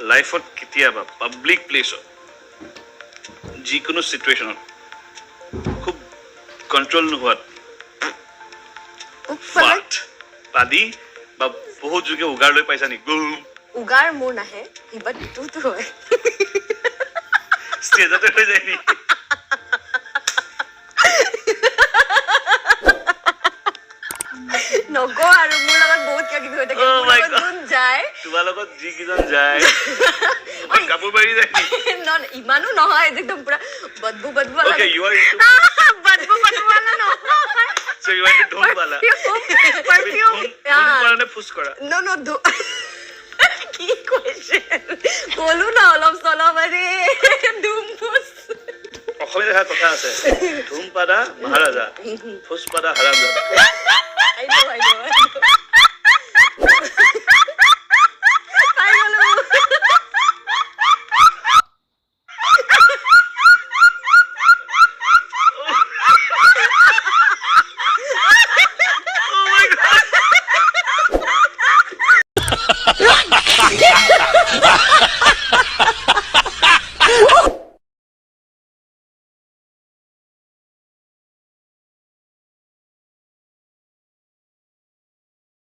লাইফত কেতিয়াবা পাব্লিক প্লেছত যিকোনো চিটুৱেশ্যনত খুব কণ্ট্ৰল নোহোৱাত ফাট পাদি বা বহুত যোগে উগাৰ লৈ পাইছা নেকি উগাৰ মোৰ নাহে বাট তোতো হয় ষ্টেজতে হৈ যায় নি নকওঁ আৰু মোৰ লগত বহুত কিবা কিবি হৈ থাকে মোৰ লগত যোন যায় তোমাৰ লগত যিকেইজন যায় কাপোৰ মাৰি যায় নি ইমানো নহয় একদম পুৰা বদবু বদবু Okay, you are into বদবু বদবু वाला নহয় so you are into dhum wala perfume মানে ফুস কৰা no কি কোৱেশ্চন কলো না অলপ চলপ আৰে ধুম ফুস অসমীয়া দেখা কথা আছে ধুম পাদা মহাৰাজা ফুস পাদা হাৰামজাদা I know